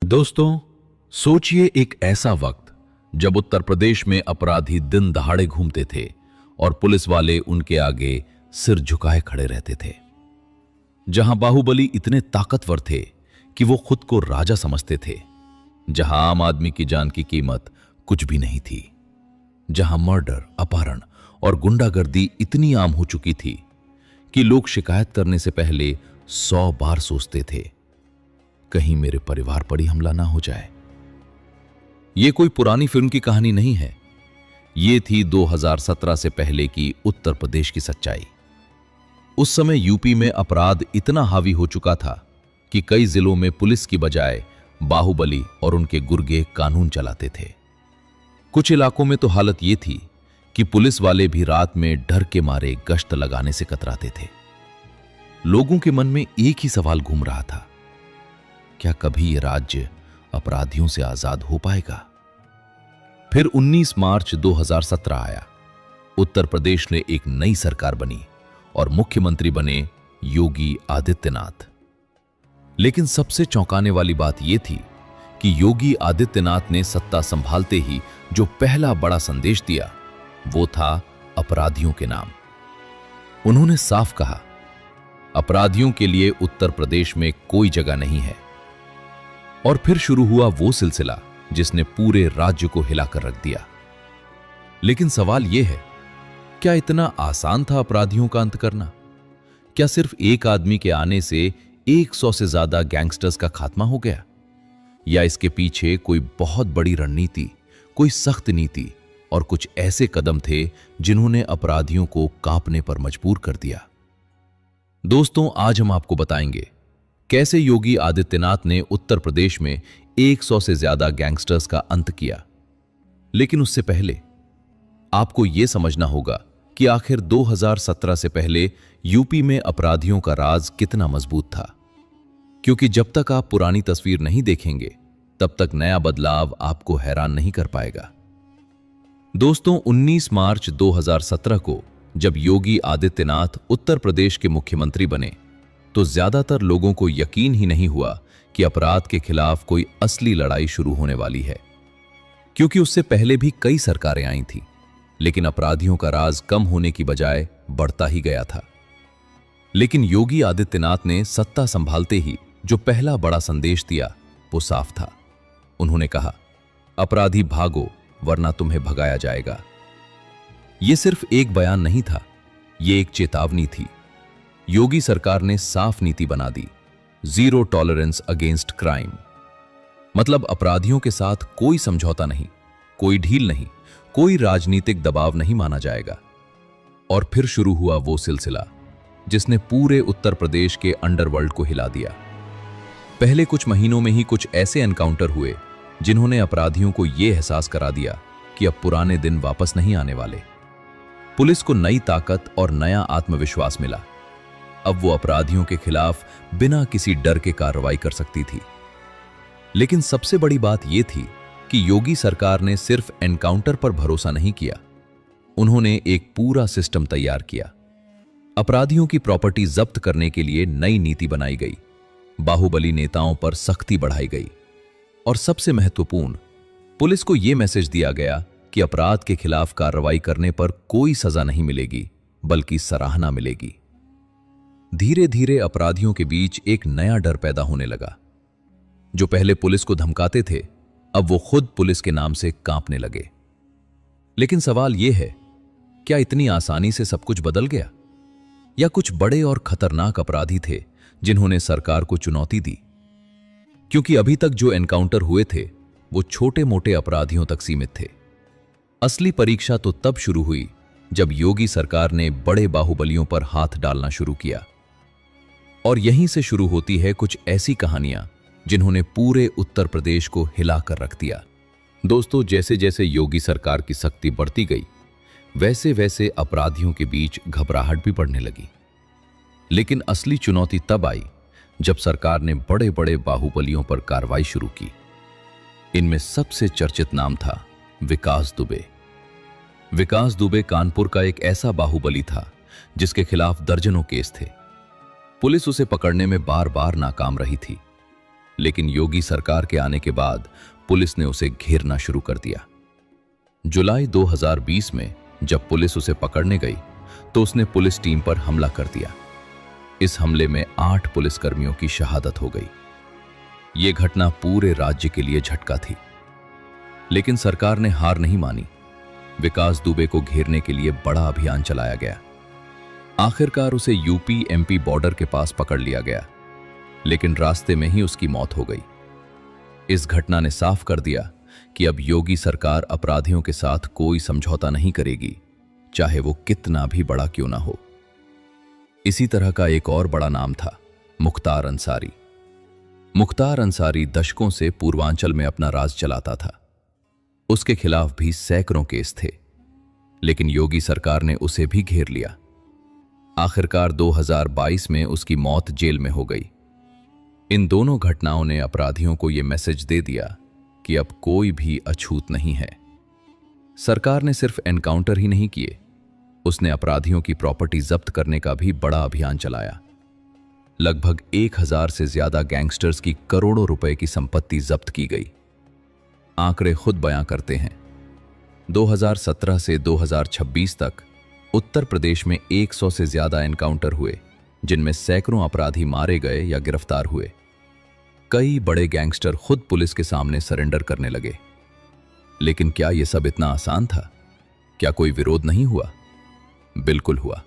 दोस्तों, सोचिए एक ऐसा वक्त जब उत्तर प्रदेश में अपराधी दिन दहाड़े घूमते थे और पुलिस वाले उनके आगे सिर झुकाए खड़े रहते थे। जहां बाहुबली इतने ताकतवर थे कि वो खुद को राजा समझते थे, जहां आम आदमी की जान की कीमत कुछ भी नहीं थी, जहां मर्डर, अपहरण और गुंडागर्दी इतनी आम हो चुकी थी कि लोग शिकायत करने से पहले 100 बार सोचते थे, कहीं मेरे परिवार पर ही हमला ना हो जाए। यह कोई पुरानी फिल्म की कहानी नहीं है, यह थी 2017 से पहले की उत्तर प्रदेश की सच्चाई। उस समय यूपी में अपराध इतना हावी हो चुका था कि कई जिलों में पुलिस की बजाय बाहुबली और उनके गुर्गे कानून चलाते थे। कुछ इलाकों में तो हालत यह थी कि पुलिस वाले भी रात में डर के मारे गश्त लगाने से कतराते थे। लोगों के मन में एक ही सवाल घूम रहा था, क्या कभी यह राज्य अपराधियों से आजाद हो पाएगा? फिर 19 मार्च 2017 आया। उत्तर प्रदेश में एक नई सरकार बनी और मुख्यमंत्री बने योगी आदित्यनाथ। लेकिन सबसे चौंकाने वाली बात यह थी कि योगी आदित्यनाथ ने सत्ता संभालते ही जो पहला बड़ा संदेश दिया वो था अपराधियों के नाम। उन्होंने साफ कहा, अपराधियों के लिए उत्तर प्रदेश में कोई जगह नहीं है। और फिर शुरू हुआ वो सिलसिला जिसने पूरे राज्य को हिलाकर रख दिया। लेकिन सवाल यह है, क्या इतना आसान था अपराधियों का अंत करना? क्या सिर्फ एक आदमी के आने से 100 से ज्यादा गैंगस्टर्स का खात्मा हो गया? या इसके पीछे कोई बहुत बड़ी रणनीति, कोई सख्त नीति और कुछ ऐसे कदम थे जिन्होंने अपराधियों को कांपने पर मजबूर कर दिया? दोस्तों, आज हम आपको बताएंगे कैसे योगी आदित्यनाथ ने उत्तर प्रदेश में 100 से ज्यादा गैंगस्टर्स का अंत किया। लेकिन उससे पहले आपको यह समझना होगा कि आखिर 2017 से पहले यूपी में अपराधियों का राज कितना मजबूत था। क्योंकि जब तक आप पुरानी तस्वीर नहीं देखेंगे, तब तक नया बदलाव आपको हैरान नहीं कर पाएगा। दोस्तों, 19 मार्च 2017 को जब योगी आदित्यनाथ उत्तर प्रदेश के मुख्यमंत्री बने तो ज्यादातर लोगों को यकीन ही नहीं हुआ कि अपराध के खिलाफ कोई असली लड़ाई शुरू होने वाली है। क्योंकि उससे पहले भी कई सरकारें आई थीं, लेकिन अपराधियों का राज कम होने की बजाय बढ़ता ही गया था। लेकिन योगी आदित्यनाथ ने सत्ता संभालते ही जो पहला बड़ा संदेश दिया वो साफ था। उन्होंने कहा, अपराधी भागो वरना तुम्हें भगाया जाएगा। यह सिर्फ एक बयान नहीं था, यह एक चेतावनी थी। योगी सरकार ने साफ नीति बना दी, जीरो टॉलरेंस अगेंस्ट क्राइम। मतलब अपराधियों के साथ कोई समझौता नहीं, कोई ढील नहीं, कोई राजनीतिक दबाव नहीं माना जाएगा। और फिर शुरू हुआ वो सिलसिला जिसने पूरे उत्तर प्रदेश के अंडरवर्ल्ड को हिला दिया। पहले कुछ महीनों में ही कुछ ऐसे एनकाउंटर हुए जिन्होंने अपराधियों को यह एहसास करा दिया कि अब पुराने दिन वापस नहीं आने वाले। पुलिस को नई ताकत और नया आत्मविश्वास मिला। अब वो अपराधियों के खिलाफ बिना किसी डर के कार्रवाई कर सकती थी। लेकिन सबसे बड़ी बात यह थी कि योगी सरकार ने सिर्फ एनकाउंटर पर भरोसा नहीं किया, उन्होंने एक पूरा सिस्टम तैयार किया। अपराधियों की प्रॉपर्टी जब्त करने के लिए नई नीति बनाई गई, बाहुबली नेताओं पर सख्ती बढ़ाई गई और सबसे महत्वपूर्ण, पुलिस को यह मैसेज दिया गया कि अपराध के खिलाफ कार्रवाई करने पर कोई सजा नहीं मिलेगी बल्कि सराहना मिलेगी। धीरे धीरे अपराधियों के बीच एक नया डर पैदा होने लगा। जो पहले पुलिस को धमकाते थे, अब वो खुद पुलिस के नाम से कांपने लगे। लेकिन सवाल यह है, क्या इतनी आसानी से सब कुछ बदल गया? या कुछ बड़े और खतरनाक अपराधी थे जिन्होंने सरकार को चुनौती दी? क्योंकि अभी तक जो एनकाउंटर हुए थे वो छोटे मोटे अपराधियों तक सीमित थे। असली परीक्षा तो तब शुरू हुई जब योगी सरकार ने बड़े बाहुबलियों पर हाथ डालना शुरू किया। और यहीं से शुरू होती है कुछ ऐसी कहानियां जिन्होंने पूरे उत्तर प्रदेश को हिलाकर रख दिया। दोस्तों, जैसे जैसे योगी सरकार की शक्ति बढ़ती गई, वैसे वैसे अपराधियों के बीच घबराहट भी बढ़ने लगी। लेकिन असली चुनौती तब आई जब सरकार ने बड़े बड़े बाहुबलियों पर कार्रवाई शुरू की। इनमें सबसे चर्चित नाम था विकास दुबे। विकास दुबे कानपुर का एक ऐसा बाहुबली था जिसके खिलाफ दर्जनों केस थे। पुलिस उसे पकड़ने में बार बार नाकाम रही थी। लेकिन योगी सरकार के आने के बाद पुलिस ने उसे घेरना शुरू कर दिया। जुलाई 2020 में जब पुलिस उसे पकड़ने गई तो उसने पुलिस टीम पर हमला कर दिया। इस हमले में 8 पुलिसकर्मियों की शहादत हो गई। यह घटना पूरे राज्य के लिए झटका थी, लेकिन सरकार ने हार नहीं मानी। विकास दुबे को घेरने के लिए बड़ा अभियान चलाया गया। आखिरकार उसे यूपी एमपी बॉर्डर के पास पकड़ लिया गया, लेकिन रास्ते में ही उसकी मौत हो गई। इस घटना ने साफ कर दिया कि अब योगी सरकार अपराधियों के साथ कोई समझौता नहीं करेगी, चाहे वो कितना भी बड़ा क्यों ना हो। इसी तरह का एक और बड़ा नाम था मुख्तार अंसारी। मुख्तार अंसारी दशकों से पूर्वांचल में अपना राज चलाता था। उसके खिलाफ भी सैकड़ों केस थे, लेकिन योगी सरकार ने उसे भी घेर लिया। आखिरकार 2022 में उसकी मौत जेल में हो गई। इन दोनों घटनाओं ने अपराधियों को यह मैसेज दे दिया कि अब कोई भी अछूत नहीं है। सरकार ने सिर्फ एनकाउंटर ही नहीं किए, उसने अपराधियों की प्रॉपर्टी जब्त करने का भी बड़ा अभियान चलाया। लगभग 1000 से ज्यादा गैंगस्टर्स की करोड़ों रुपए की संपत्ति जब्त की गई। आंकड़े खुद बयां करते हैं। 2017 से 2026 तक उत्तर प्रदेश में 100 से ज्यादा एनकाउंटर हुए, जिनमें सैकड़ों अपराधी मारे गए या गिरफ्तार हुए। कई बड़े गैंगस्टर खुद पुलिस के सामने सरेंडर करने लगे। लेकिन क्या यह सब इतना आसान था? क्या कोई विरोध नहीं हुआ? बिल्कुल हुआ।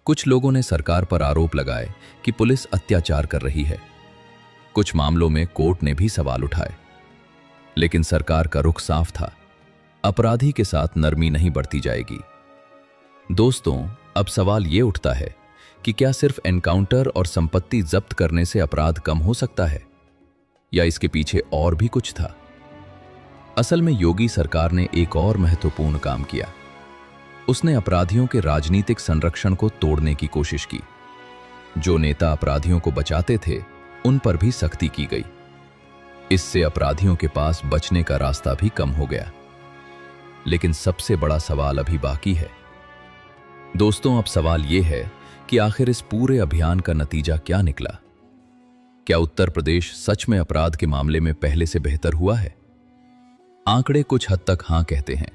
कुछ लोगों ने सरकार पर आरोप लगाए कि पुलिस अत्याचार कर रही है। कुछ मामलों में कोर्ट ने भी सवाल उठाए, लेकिन सरकार का रुख साफ था, अपराधी के साथ नरमी नहीं बरती जाएगी। दोस्तों, अब सवाल यह उठता है कि क्या सिर्फ एनकाउंटर और संपत्ति जब्त करने से अपराध कम हो सकता है, या इसके पीछे और भी कुछ था? असल में योगी सरकार ने एक और महत्वपूर्ण काम किया। उसने अपराधियों के राजनीतिक संरक्षण को तोड़ने की कोशिश की। जो नेता अपराधियों को बचाते थे, उन पर भी सख्ती की गई। इससे अपराधियों के पास बचने का रास्ता भी कम हो गया। लेकिन सबसे बड़ा सवाल अभी बाकी है। दोस्तों, अब सवाल यह है कि आखिर इस पूरे अभियान का नतीजा क्या निकला? क्या उत्तर प्रदेश सच में अपराध के मामले में पहले से बेहतर हुआ है? आंकड़े कुछ हद तक हां कहते हैं।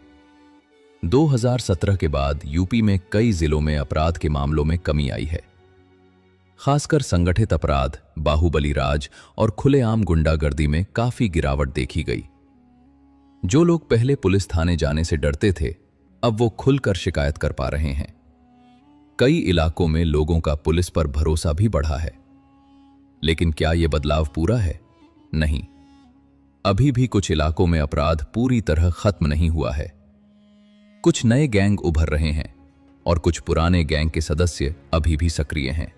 2017 के बाद यूपी में कई जिलों में अपराध के मामलों में कमी आई है। खासकर संगठित अपराध, बाहुबली राज और खुलेआम गुंडागर्दी में काफी गिरावट देखी गई। जो लोग पहले पुलिस थाने जाने से डरते थे, अब वो खुलकर शिकायत कर पा रहे हैं। कई इलाकों में लोगों का पुलिस पर भरोसा भी बढ़ा है। लेकिन क्या यह बदलाव पूरा है? नहीं। अभी भी कुछ इलाकों में अपराध पूरी तरह खत्म नहीं हुआ है। कुछ नए गैंग उभर रहे हैं और कुछ पुराने गैंग के सदस्य अभी भी सक्रिय हैं।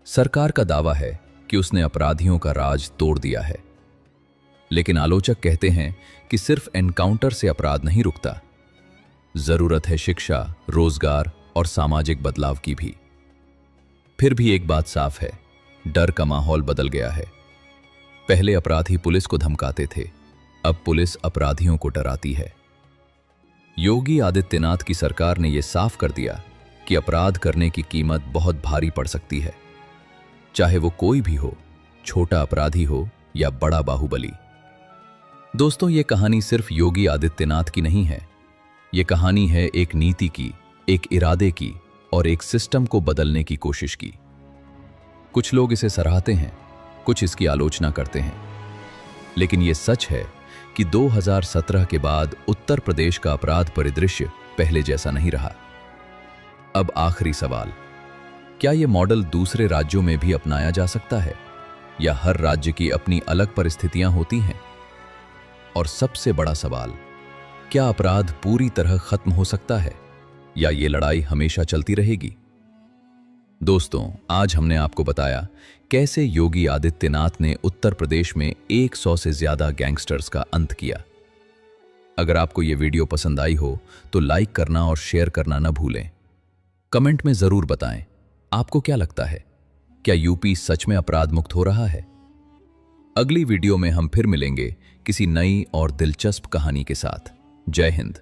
सरकार का दावा है कि उसने अपराधियों का राज तोड़ दिया है, लेकिन आलोचक कहते हैं कि सिर्फ एनकाउंटर से अपराध नहीं रुकता। जरूरत है शिक्षा, रोजगार और सामाजिक बदलाव की भी। फिर भी एक बात साफ है, डर का माहौल बदल गया है। पहले अपराधी पुलिस को धमकाते थे, अब पुलिस अपराधियों को डराती है। योगी आदित्यनाथ की सरकार ने यह साफ कर दिया कि अपराध करने की कीमत बहुत भारी पड़ सकती है, चाहे वो कोई भी हो, छोटा अपराधी हो या बड़ा बाहुबली। दोस्तों, ये कहानी सिर्फ योगी आदित्यनाथ की नहीं है। ये कहानी है एक नीति की, एक इरादे की और एक सिस्टम को बदलने की कोशिश की। कुछ लोग इसे सराहते हैं, कुछ इसकी आलोचना करते हैं, लेकिन यह सच है कि 2017 के बाद उत्तर प्रदेश का अपराध परिदृश्य पहले जैसा नहीं रहा। अब आखिरी सवाल, क्या यह मॉडल दूसरे राज्यों में भी अपनाया जा सकता है, या हर राज्य की अपनी अलग परिस्थितियां होती हैं? और सबसे बड़ा सवाल, क्या अपराध पूरी तरह खत्म हो सकता है, या ये लड़ाई हमेशा चलती रहेगी? दोस्तों, आज हमने आपको बताया कैसे योगी आदित्यनाथ ने उत्तर प्रदेश में 100 से ज्यादा गैंगस्टर्स का अंत किया। अगर आपको यह वीडियो पसंद आई हो तो लाइक करना और शेयर करना न भूलें। कमेंट में जरूर बताएं, आपको क्या लगता है, क्या यूपी सच में अपराध मुक्त हो रहा है? अगली वीडियो में हम फिर मिलेंगे किसी नई और दिलचस्प कहानी के साथ। जय हिंद।